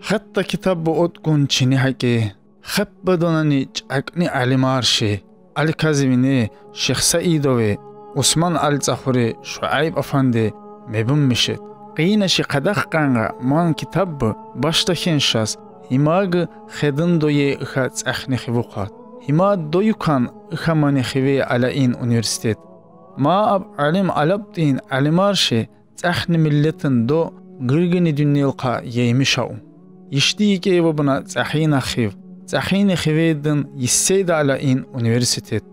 حتى كتاب أتكون چني حكي خب بدونني چاكني علمارشي الكازميني شيخ سعيدوي عثمان الزخوري شعيب أفندي مبون مشد قينشي قدخ قانغا مان كتاب باشتاكينشاس هماغ خدن دوي اخات اخني خيوقات هما دويكان اخماني خيوي على این انيورسيتيت ما اب علم علبتين علمارشي اخني ملتن دو غرغني دنيلقا يمشاو يشتيك ايوبنا تحين خيو تحين خيويدن يسيد على این انيورسيتيت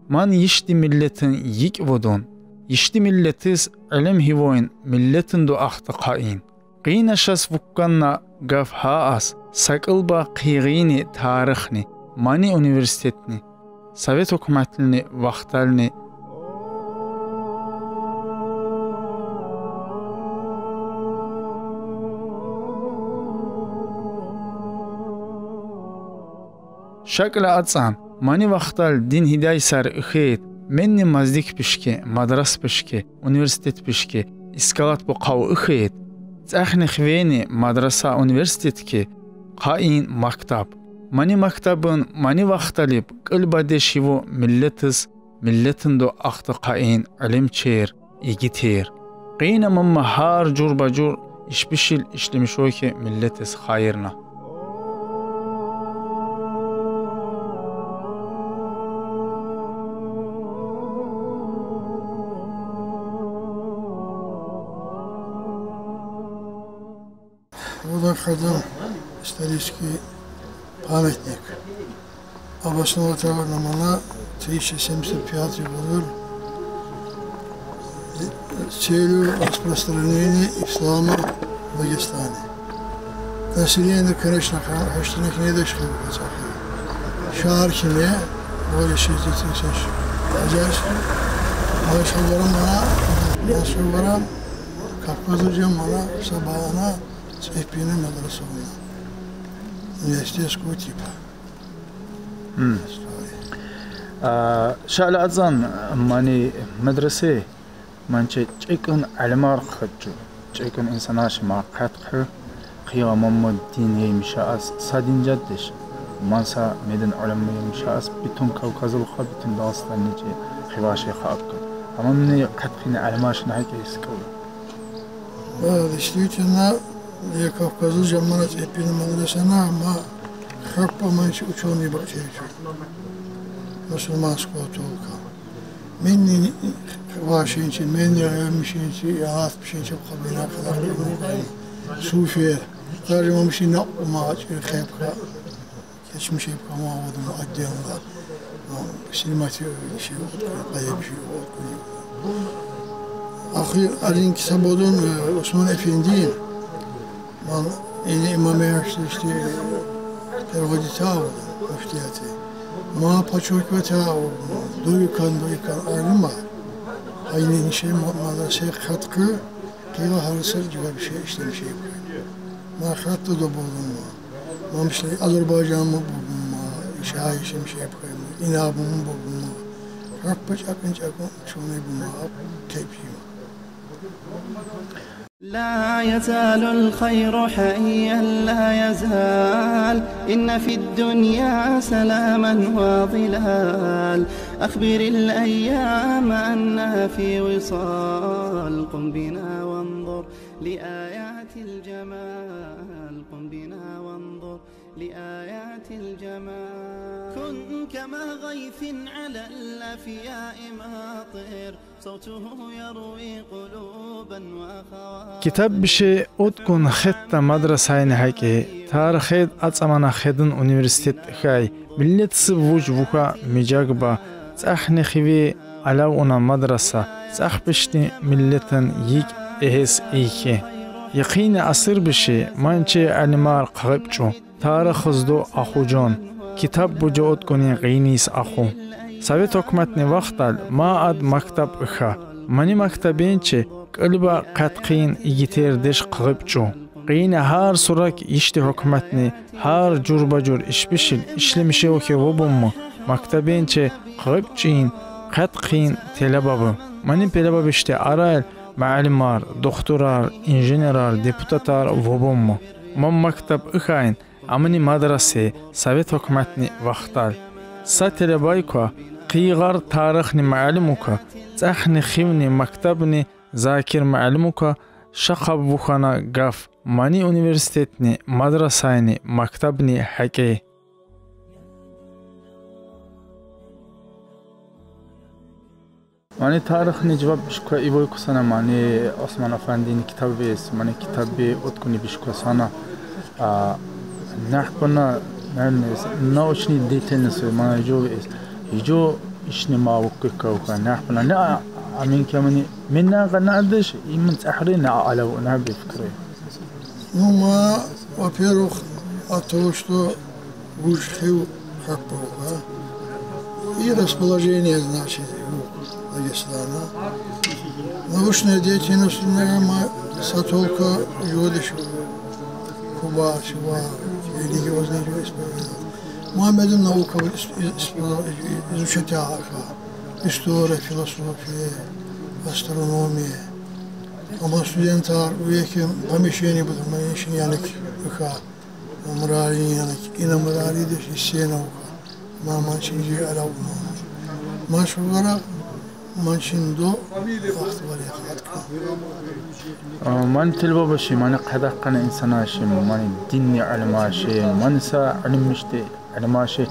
مان يشتي ملتن يك ودون يشتي ملتس علم هيوين ملتن دو اختقائين قينا شاس وكانا غاف هاس ساقلبا قيغيني تاريخني ماني انيورسيتيتني سويت حكومتلني وقتلني شكل أتصان ماني وقتل دين هداي سار اخيت مني مزديك بشكي مدرس بشكي انيورسيتيت بشكي اسكالات بقاو اخيت تأخني خويني مدرسة انيورسيتيتكي قائن مكتب ماني مكتبن ماني وقتليب قلبا ديشيو ملتن دو اخت قائن علم چير ايجيتير قينا مما هار جور بجور اشبشل اشلمشوكي ملتس خايرنا Burada kadın исторический памятник. Обосновал намана 1075 год с целью распространения ислама в Дагестане. Население, конечно, хаштринах не дошло в Казахи. Шар химе, более 60 тысяч хозяйств. Нашего Кавказа мана Сабана Цепина мадрасовна. Университетского типа. شعل أذن ماني مدرسة مانشي تشيكن علمار خدجو تشيكن إنساناش ما قطع قيام الدين يمشاس سادين جدش مانسا ميدن علماء يمشاس بتون كوكاز الخاب بتون داستان نجي خواشي خابك أما مني قطعين علماش نهايك يسكول. Действительно, я Кавказу жамана Цепина мадрасана, ама хак поманчи ученый бакчейчу. Мусульманского толка. Менни вашинчи, менни аймшинчи, яат пшинчи кабина кадар суфия. Даже мамшина умач хепка. Кечмши помаводу отделда. Снимать еще поебши. Ахир алин кисабодон Осман Эфендиин. Ман ини имамеяшти переводитау муфтияти. ما پاچوکتا دوی کن آرما aynı şey madde katkı kıyla harısır gibi bir şey işte bir şey ma hatta da buldum ma işte Azerbaycan mı buldum ma şahişim şey yapayım inabım buldum ma rappaç akın şunu buldum keyfim. لا يزال الخير حيا لا يزال إن في الدنيا سلاما وظلال أخبر الأيام أنها في وصال قم بنا وانظر لآيات الجمال قم بنا وانظر لآيات الجمال كن كما غيث على الأفياء ماطر صوته يروي قلوبا وأخوات كتاب بشي أتكون خطة مدرسة حكي تاريخ أتمنى خدن أونيفرسيتيت خاي ملت سوج وكا مجاقبا تأخني خوي على أنا مدرسة تأخبشتي ملتن يك إهس إيكي يقين أصير بشي مانشي علمار قربجو تاريخ زدو أخو جون كتاب بجو أتكوني غينيس أخو سويت حكومتني وقتل ما أد مكتب إخا ماني مكتبينچي قلبا قطقين إيجيتير ديش قربجو قين هار سوراك يشتي حكومتني هار جور بجور إشبشل إشلمشي وكي وبومو مكتبينچي قربجين قطقين تلبابو ماني بلبابشتي أرايل معلمار دكتورار إنجنيرار ديبوتاتار وبومو ман мактаб ихайн амани мадрасе совет ҳукуматни вақтал сателебайко қиғар тарихни маълумука цахни хивни мактабни закир маълумука шақаб бухана гаф мани университетни мадрасайни мактабни ҳакӣ мани тарихни ҷавоб бишка ибой кусана мани осман афандини китоби эс мани китоби откуни бишкусана нахбана научни детальности мани ҷо эс ҷо ишни мавқика нахбана на амин камани минна гнадиш иман цахри на алав на бифкре ну ма во-первых от того что вышел хапова и расположение значит Дагестана. Научная деятельность, наверное, сатолка юдыш, Куба, Шива, религиозные исповедания. Мухаммедом наука изучать история, философия, астрономия. Ama studentlar üyeki помещение будут меньше яник уха, морали яник, и на морали деш и наука. Мама чинжи алауно. Машвара манчиндо ахтвари хатка. من تلبو بشي من قدقن إنساناشي من ديني علماشي من سا علمشتي علماشي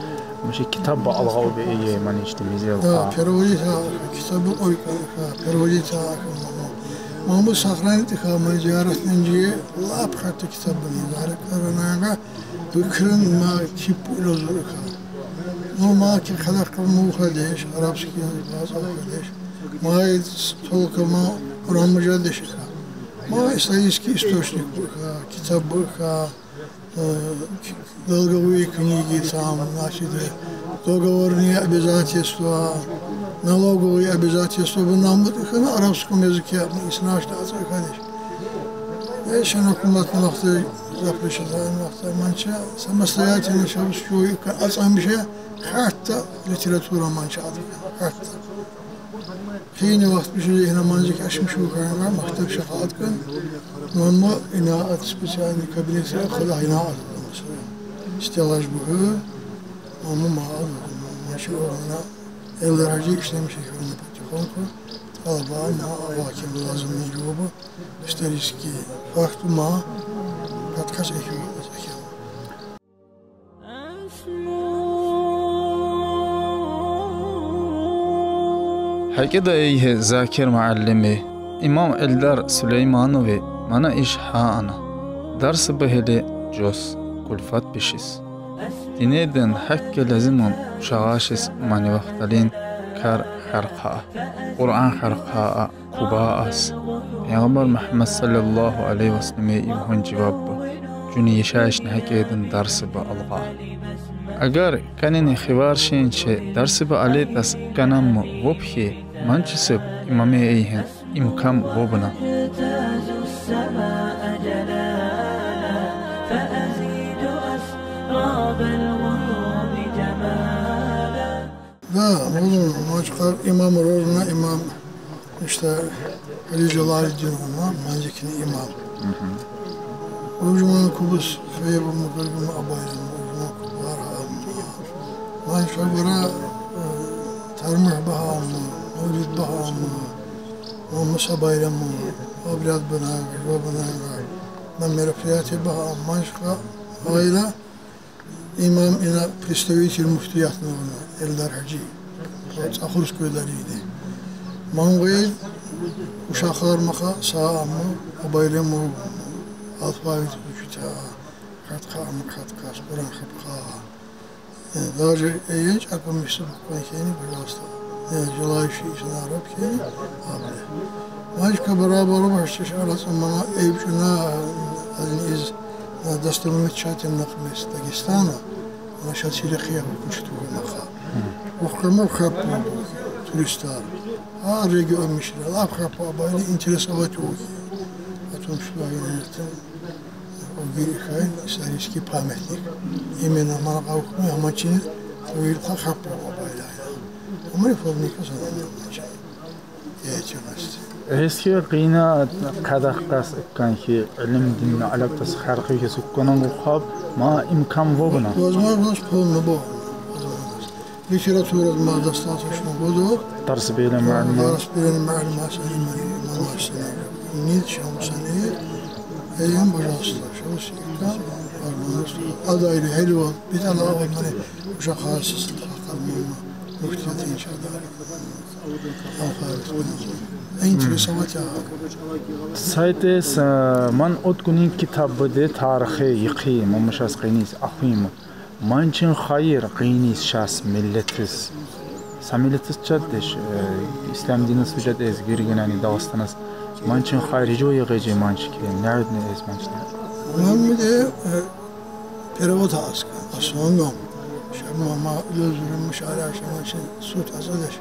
مش كتاب ألغاو بإيه من يشتميزي القا. переводится كتاب أويكا переводится مامو سخران تخا من زيارة نجي لا بخات كتاب بني زارك رناغا بكرن ما كيب لزوركا. نو ما كي خلق مو خدش عربسكي باز خدش ما يتولك ما قرآن مجادش ما исторический источник китаб долговые книги там значит договорные обязательства налоговые обязательства нам на арабском языке и с нашей конечно еще на комнатном вахте запрещено вахте манча самостоятельно шабскую ацамше حتى لتراتورا манча حتى حين وقت بشي هنا منزك أشم شو كان مكتب شغالات كان مهمة إناءات سبيسيالي كابينيت خلا إناءات استلاج به مهمة معاد مشروع هنا إلا رجع إشتم شيء كنا بتخونك طلبا ما واكب لازم نجوبه استريسكي فقط ما كتكش إيشو هكذا إيه ذاكر معلمي إمام إلدار سليمانوي منا إيش ها أنا درس بهلي جوس كلفات بشيس دينيدن حق لازمهم شغاشس ماني وقتلين كار خرقاء قرآن خرقاء كوباءس پیغمبر محمد صلى الله عليه وسلم يبهن جواب جوني يشاش نحكيدن درس بألغا اگر کنین خوارشین چه درس با علیتاس کنم وبخی منچسب امام ایهن امکام وبنا Да, мочкар имам рожна имам işte Ali Celaluddin var, Manzik'in imam. Ucuma kubus feye bu mukarrım abayım, ucuma kubar amma. Man şabara tarmih bahamı, mevlid bahamı, Musa bayramı, abrad banağı, banağı. Man merafiyatı baham, man şka ayla imam ina представитель муфтиятного Эльдар Хаджи. Ахурскую дарили. Мангой ушахар маха сааму абайлему алфавит учита хатка Куран хапка. Даже эйч акомису квайхени, пожалуйста. Желающие из арабки, абли. Мальчика барабару башчиш алас мана эйчуна один из достопримечательных мест Дагестана. Наша Сирихия учтуга маха. Ухкаму хапу туристар. А регион мишрал, абхапа байли интересовать ухи. О том, что это Огирихайн исторический памятник. Именно Маргаухме Амачини Туилха хапа байли. Мы формика задали деятельности. eski qiyna qadaqas kanki ilim dinle alakası xarqi kesukkonan uqab ma imkan vobna. Возможность полно было. Литература достаточно было. Ders bilen ma'lum. Ders bilen ma'lum mas'ala. Niçin seni? Eyyan başlasın. Şu sikta adaylı helva bir tane onları uşak hasısında bakalım. Muhtiyat inşallah. Saytes man otkunin kitabı de tarihi yıkı mamışas qeynis ahim mançın hayır qeynis şas milletis samilletis çaddeş İslam dini sucat ez girgenani dağıstanız mançın hayır joya gece mançki nerede ez mançlar ben de perevot aska asonum şamama gözürmüş araştırmışın sut azadeş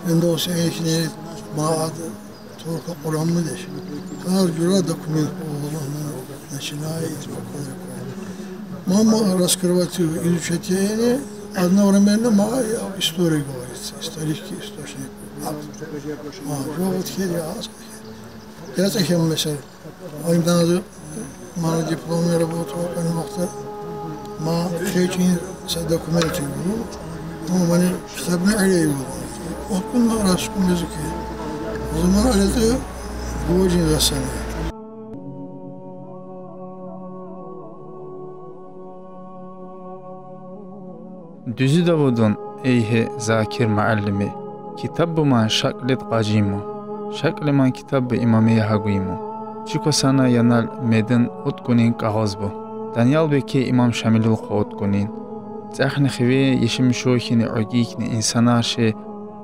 Windows 8 بعد طرق قرآن مدش هر جورا دکمنت начинає мама раскрывать изучение одновременно мая историю говорится исторический источник вот херяс я захем mesela oyundan adı bana diplomla работал benim vakti ma şeyin dokument yapıyor ama bana kitabını arıyor Okulda araştırma müzik. O zaman öyle bu hocan rastlıyor. Düzü Davud'un eyhe Zakir Muallimi kitabı man şaklet qajimo şakle man kitabı imamiye haguyimo çiko sana yanal medin otkunin qahozbu Daniel Beki İmam Şamilul otkunin Zahni khive yeşim şohini ogikni insana şey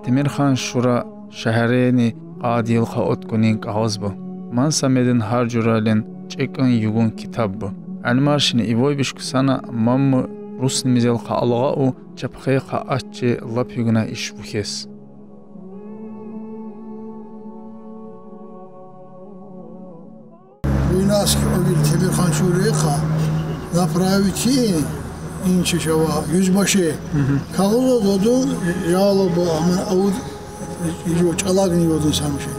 Temirxan Şura şehrini adil xaot kunin qahozbu. Man samedin har juralen çekin yugun kitabbu. Almarşini ivoy bişkusana mammu Rusin mizel xalğa u çapxay xaatçı lapyuguna iş bukes. Bu naski ogil Temirxan Şura'ya napraviti inçi şava yüzbaşı kavulu dodun yağlı bu aman avud çalak niyordun samşe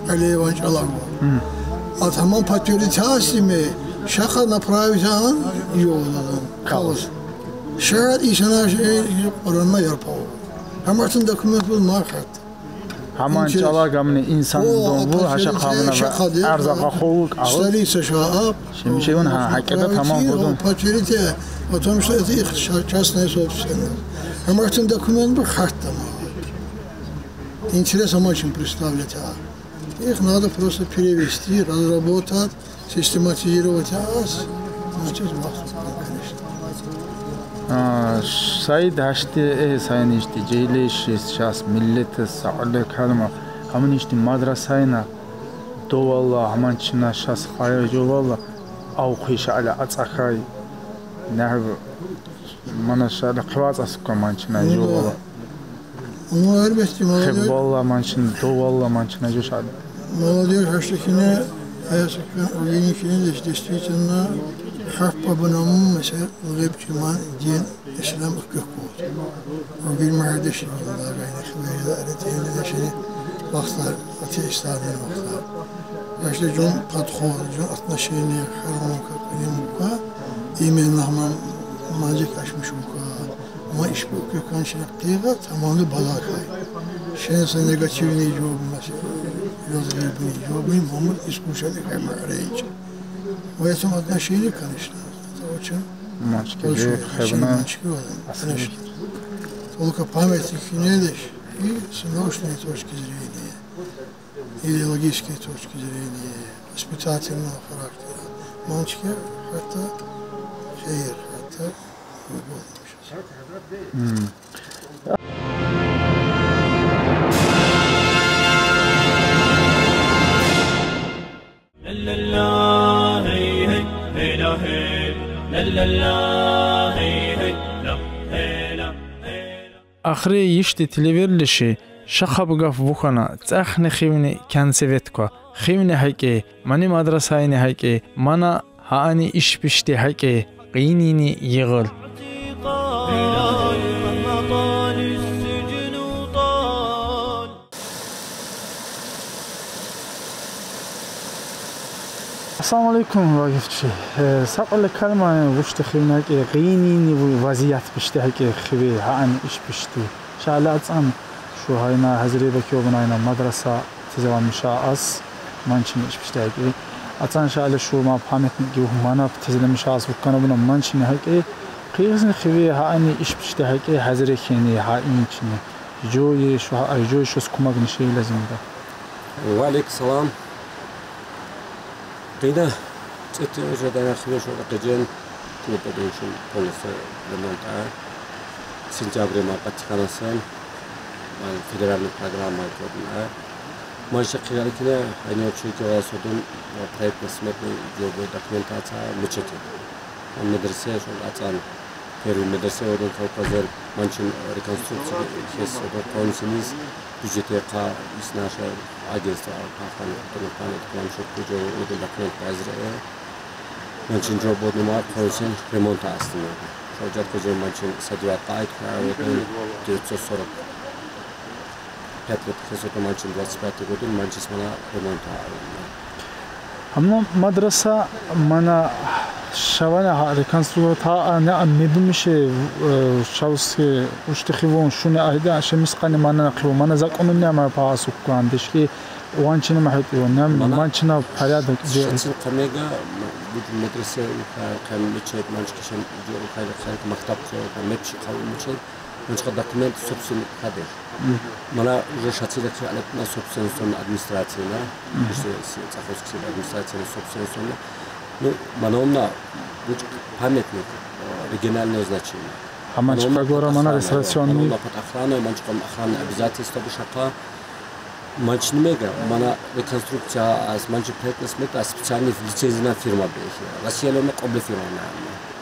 aleyvan çalak bu atamam patriotasimi şaka napravitan yolladın kavuz şerat işana şey oranma yarpav hamartın dokument bu markat Haman çalak amne insan donvu haşa kavuna arzaqa xovuk ağız starisa şaap şimdi şey ona hakikaten tamam budun patriotite Потому что это их частная собственность. А Мартин документ был хартом. Интересно очень представлять. Их надо просто перевести, разработать, систематизировать. Значит, конечно. Said haşti sayın işte ceyle şas milleti sağlı kalma. Haman işte madrasayna dovalla haman çina şas hayır jovalla av kıyşa ala atsakay Нахв манашада хвац аско манчна жула. Ну элбетте молодежь. Хеболла манчин, доволла манчна жушад. Молодежь хаштакине аясакан органикине действительно харф побанаму mesela лгебчиман дин ислам ыккуут. Огил мардеш лагайна хвейла аретейне дешени вақтар атеистарны вақтар. Yaşta jun подход, jun отношение хармонка кылымка İmen Rahman macik açmış bu kadar. Ama iş bu kökan şirktiğe tamamı balakay. Şimdi sen negatifini job mesela. Rozgibini jobin ama iskuşadık hem arayınca. Ve tam adına şeyini kanışlar. O için maçke yok hevna asıl. Только памятник не дашь и с научной точки зрения, идеологической точки зрения, воспитательного характера. Мальчики это Hayır, hatta bu olmuşuz. Ахри yişti televerlişi şaxabgaf vuxana tsahne xivni kansevetko xivni hayke mani madrasayni hayke mana haani iş pişti hayke qinini yığıl Assalomu alaykum Vagifchi. Saqal kalma vushta khivnak qiyini vaziyat bishti haki khivi han ish bishti. Shalat am shu hayna hazri bakiyobuna ayna madrasa tizam mishas manchin ish bishti haki. Atan shala shu ma pametni gi mana tizam mishas bukana buna manchin haki. Qiyizn khivi han ish bishti haki hazri khini hain chini. Joyi shu joyi shu skumak nishi lazim da. Wa alaykum salam. قينا تتجدنا خلوش وقتين كل بدوشون بوليس لمنطقة سنجابري ما قد كناسن ما فيدرال برنامج ما يكوننا ما يشكل كده أنا أشوف جوا صدوم وبرايت مسمتني جوبو دوكيومنتاتا مشتى المدرسة شو الأطفال كيرو المدرسة ودون كوكازل مانشين ريكونستركشن كيس ودون كونسينيز بيجتي قا إسناشر عجز أو كافن تنقل كلام شو كجو ودون دوكيومنت أزرع مانشين جوبو نمار كونسين ريمونت أصلا شو جات كجو مانشين سدوات قايد كارودون تيرتسو صورة هتلت كيسو مانشين دواسبات ودون مانشين منا ريمونت أما مدرسة منا شوانا ريكونستركشن أنا مبيمش شاوسكي وشتخيفون شوني أهدا عشان مسقني مانا نقيو مانا زاك أمني أمر باسوك عندش كي وانشنا ما حيطيو نعم وانشنا بحياة شخص كميجا مدرسة كان مشيت مانش كشان جو خير خير مكتب كان مبشي قوي مشيت مانش قد دوكيمنت سوبسين هذا مانا جو شاتي لك على ما سوبسين سون أدمنستراتينا مش تأخذ كسب أدمنستراتينا سوبسين سون ну маномна буч памятник регионального значения аманчка гора мана регистрационный охрана манчка охрана обязательства бушака манчнемега мана реконструкция аз манчи предмет аз специальный лицензионная фирма бехи россиялена qoble фирма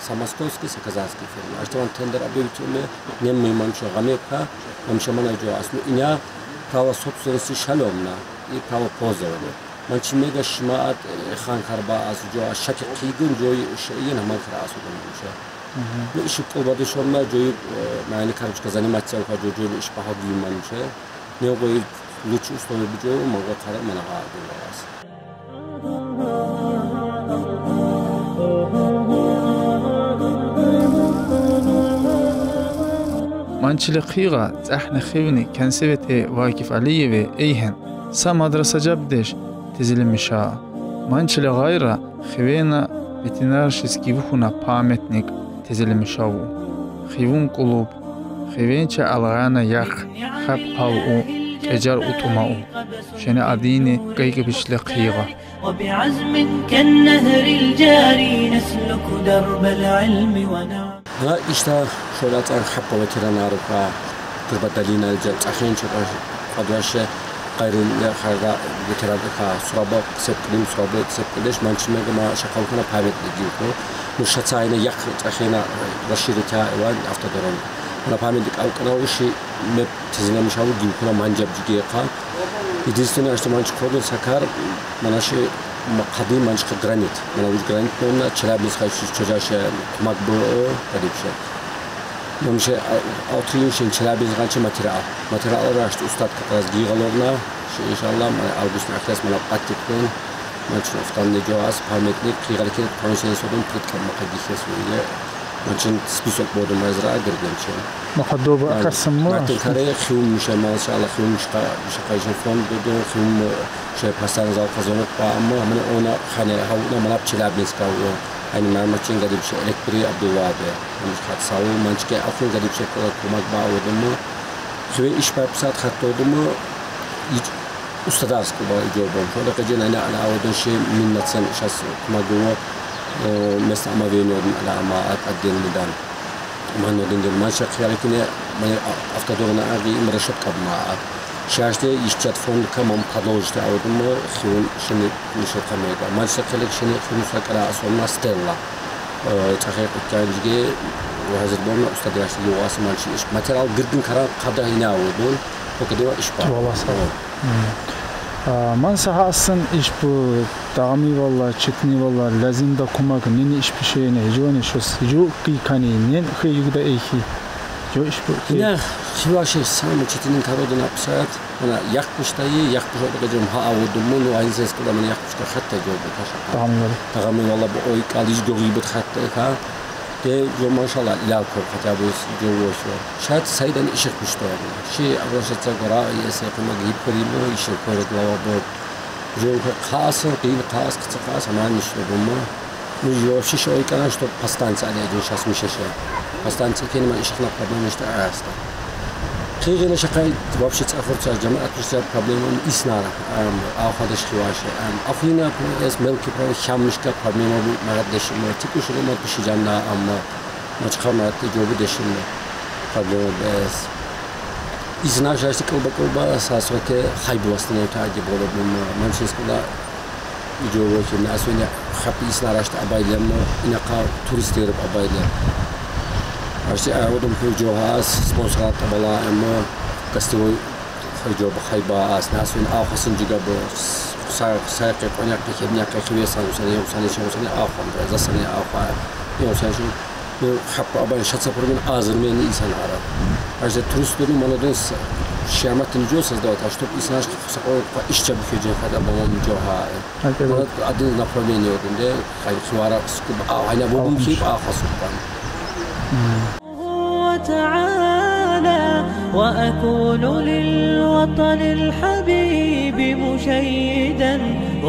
самосковский казахский фирма аштан тендер объявили нем мы манчо гамека манчмана жо аслу иня право собственности шаломна и право пользования манчмега шмаат хан карба аз жо шаки қигун жой ина ман красу донша ну иш қолбады шомна жой мани карбичка заниматься ха жой иш пахади манша не гой лучше условия жо мага кара манага донас манчили қига захна хивни консевете вакиф алиеве эйхен са мадраса жабдеш тизилимиша манчили гайра хивена ветеринаршиский вухуна памятник тизилимишаву хивун кулуб хивенча алгана як хаб пау эжар утумау шени адини гайгибишли қига وبعزم كالنهر الجاري نسلك درب العلم ونعم ها اشتا شولات ان حب ветеринарка тырбаталина жат ахенча кадаше قارن خارجا ветеринарка сурабак септим сурабак септдеш манчмега ма шакалкана памят дигко мушацайна як ахена раширика иван автодорон на памятник алканауши меп тизинамишаву дигко манжаб жигека единственное что манч коду сакар манаши قدیم منچ گرانیت من اول گرانیت نمی‌دونم چرا بیشترش چجاش مقبول کدیمشه نمیشه آتریشین چرا بیشترش ماتریال راست استاد کلاس گیگالورنا انشالله من آگوست نخست من قطعی کنم من چون افتان نجواس پامتنیک خیلی پانشین سودم پرت کنم مقدیسه سویه من چون سپیسال بودم از راه گردنچه مخدوب قسم ما نتون کاری خیلی میشه ماشاءالله خیلی میشه کایشون فون دو خیلی شاید پسان زال خزانه با اما من اونا خانه هاونا من ابتلا بیسکاو این مرمچین قدیم شه الکتری عبدالوابه من خد ساو من چه آخرین قدیم شه کمک با آودم خیلی ایش پرسات خط دادم استاداس که با ایجابم شده که جن انا آودم شه من نتسن شاس کمک دو مثل ما وینودم على ما أقدم ندان ما نودين دل ما شق خیالی کنه من افتادورنا آگی مرشد کب ما شاشته یشتت فون کمم کادوجته آودم خیون شنی میشه کمیگا من شق خیلی شنی خیون فکر آسون استلا تخیل کنجی و هزار بام استادی راست یواس من چیش ماتریال گردن کار قبضه اینا آودم و کدوم اشپار من سهاسن iş bu dağmi valla çetni valla lazım da kumak neni iş bir şeyine hicone şos hicu ki kani nen hiyuda ehi جو iş bu. Ne şivaşı samı çetinin tarodun apsat. Bana yakmıştayı yakmış olacağım ha avudumun o aynı ses kullanmanı yakmışta hatta gördü kaşa. Tamam valla bu oy kalıcı gibi hatta ha. De jo maşallah ilal kor hatta bu jo şu. Şayet saydan iş yapmıştı orada. Şey avrasatsa gara yese kuma giyip koyumu iş koydu bu. Jo khas qil khas khas aman işte bu mu? Bu jo şiş oy kana что постанция ali şas mişe. Постанция kelime işine problem işte arasında. Kıyıgına şakay вообще цафурца cemaat işte problemin isnara. Arkadaş kivaşı. Afina es melki pro şammışka problemi bu maradeşim. Tipuşu mu pişeceğim ama maç kamat jobu deşim. Problemi bes. İzna jashti kolba sasvake haybostine taji bolubum. Mancheskuda jobu ki nasune hapi isnaraşta abaylam inaka turistler abaylar. Aşti ağudum kuyucuğaz sponsorat abala ama kastivoy kuyucuğu hayba as nasune ağasın juga bu sayakı konyak kekemyak kekivesan usani şansani ağam zasani ağa yosan şu bu hapa abay şatsa promen azırmen insan ara. Aşti turistlerin manadın şiamatın diyorsanız da taştop isnaş o işçi bükece kadar babam joha. Adın na problem yoktu de hayır suara skuba ayna bu ki ağasın. وتعالى وأكون للوطن الحبيب مشيدا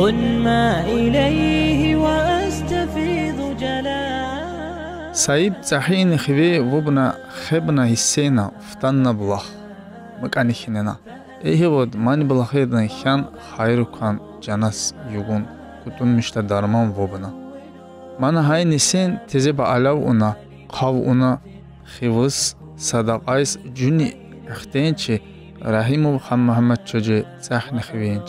أنمى إليه وأستفيض جلالا سعيد صحين خوي وبنا خبنا حسينا فتنا بلخ مكاني خننا إيه بود ماني بلخيدنا خان خيركان جناس يغون كتون مشتا درمان وبنا مانا هاي نسين تزيب علاو انا قاو انا خيوس صدقايس جوني اختينچي رحيمو خم محمد چوجي صحن خوينچ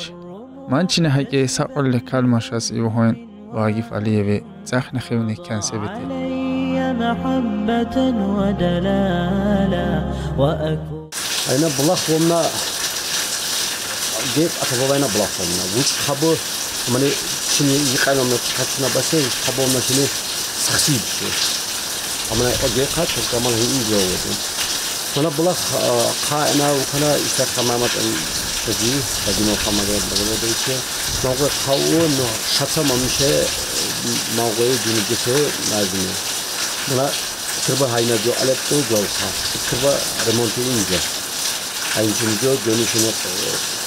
مانچني حقي ساقل كلمشاس يوهين واقف عليه صحن خويني كان سبتي علي محبة ودلالا وأكون أنا بلاخ ومنا جيب أتبوينا بلاخ ومنا وش خبر ماني شنو يقال من كاتنا بس خبر ما شنو سخسيب أما أجيب خات كمان هي يجوا أنا بلاخ خاينا وكنا إستخدام خامات تجي ما خامات بدل ده موقع خاون شخص ما مشى موقع جنوبه لازمه ملا كربا هاينا جو على تو جو كربا ريمونتين جو هاي جو جونيشنو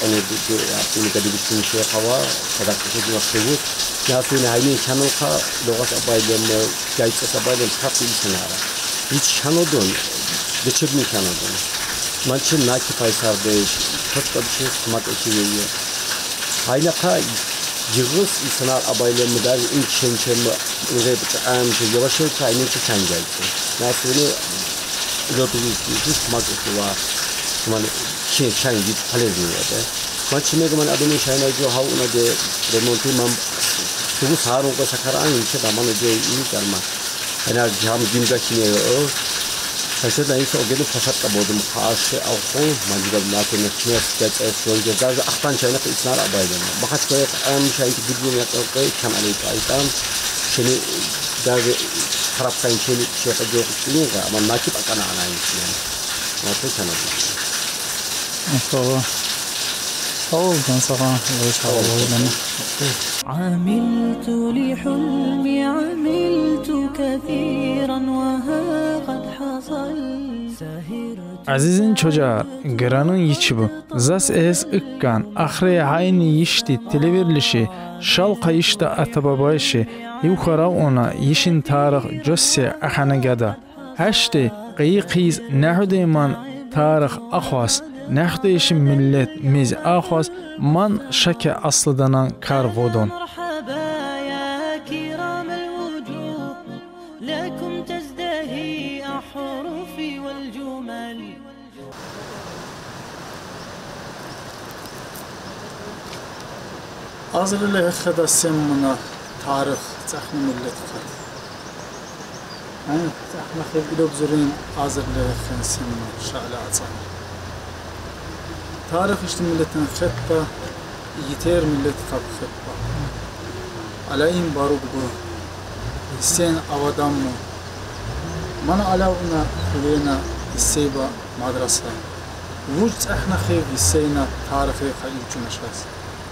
أنا جو أبني كده بيشتري شيء خوا كذا كذا جو أخذه ياسين هايني channel خا لغات أبايدم جايز أبايدم خاطي سنارا هيك channel دون بتشبني channel دون مانشين نايكي فايسار بيش خطة بشيء سمات أشياء هاينا خا يغوص إنسان أبايدم مدار إن شيء غير عام شيء يواشي كايني كشان جايز ناسوني لو تجي سمات أشياء مان شيء شان يجي فلذي هذا مانشين كمان أدوني شاينا جو هاو نده ريمونتي مام تو سارون کا سکران انشاء الله مان جو این کرما انا جام دین کا چنی فشد نہیں سو گلو فساد کا بودم خاص او خو مان جو لا کو نشنس کچ سو جو داز اختان چاینا اسنار ابایدن بخاط کو ام شای کی دیگه یا کو کم علی پایتام شنی داز خراب کین شنی شیخ جو چنی کا مان ناکي پکانا انا این ما تو چنه مصطفى أول كان صراحة عملت لحلمي عملت كثيرا وها قد حصل سهرت عزيزين çocuklar, granın yiçi bu. Zas es ıkkan, ahre hayni yişti televerlişi, şal kayışta atababayşi, yukarı ona yişin tarih cösse ahana gada. Haşti qıyqiz nahudeyman tarih ahwas, نحديش ملت ميز آخوز من شك أصل دنان كار ودون مرحبا يا كرام الوجوه لكم تزدهي أحرفي والجمل أزر الله خدا سمنا تاريخ زخم ملت خد زخم خد قلوب زرين أزر الله خدا سمنا شعلا عزام تاريخ işte milletin xeppe yiter millet kap xeppe alayim baruk bu sen avadan mı mana ala ona kulena السيبة مدرسة وجد احنا خيف السينا تاريخي خيوچون اشخاص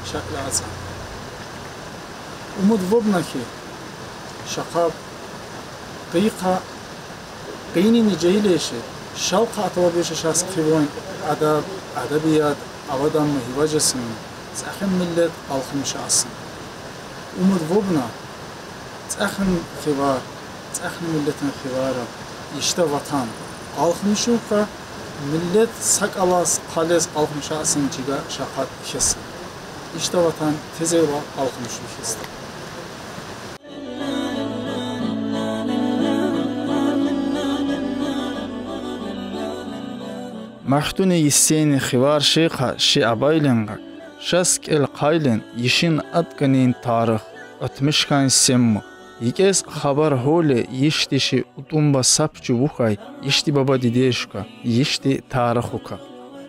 شكل عزا ومدفوبنا كي شقاب قيقة قيني نجيليش شوق أطوابيش شخص خيوين أدبيات أودام مهواجسن تأخن ملت ألخم شخصن ومدفوبنا تأخن خبار تأخن ملتن خبارة يشتا وطن ألخم شوقا ملت ساق ألاس قاليز ألخم شخصن جيغا شاقات خسن يشتا وطن تزيوا ألخم شوقا محتوني يسين خوار شيخا شي أبايلنغا شاسك القايلن يشين أدقنين تاريخ أتمشكان سمو يكيس خبر هولي يشتشي أطنبا سابچو وخاي يشتي بابا ديديشكا يشتي تاريخوكا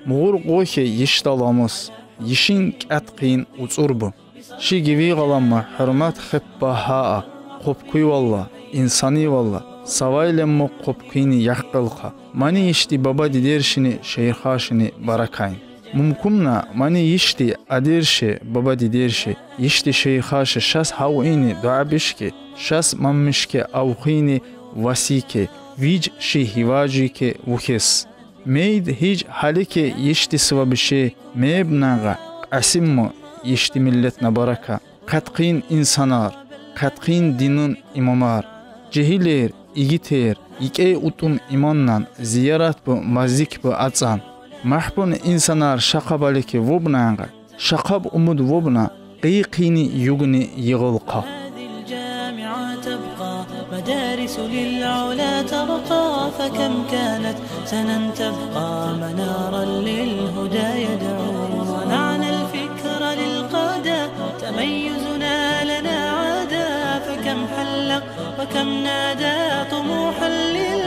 مغور قوكي يشتالاموس يشين كأتقين وطربو شي جيوي غلما حرمات خبا ها قبكوي والله إنساني والله سوايلمو قبكيني يحقلقا ماني يشتي بابا ديديرشيني شيرخاشيني باراكاين ممكننا ماني يشتي أديرشي بابا ديديرشي يشتي شيخاش شاس هاويني دعابشكي شاس ممشكي أوخيني واسيكي ويج شي هواجيكي وخيس ميد هيج حاليكي يشتي سوابشي ميبناغا قاسمو يشتي ملتنا بركة قاتقين إنسانار قاتقين دينون إمامار جهيلير إيجيتير يكي أطن إيمانان زيارات بو مزيك بو أتزان محبون إنسانار شقاباليكي وبنانغا شقاب أمود وبنا قيقيني يغني يغلقا هذه الجامعة تبقى مدارس للعلا ترقى فكم كانت سنا تبقى منارا للهدى يدعو صنعنا الفكر للقادة تميزنا لنا عادة فكم حلق وكم نادى طموحا للهدى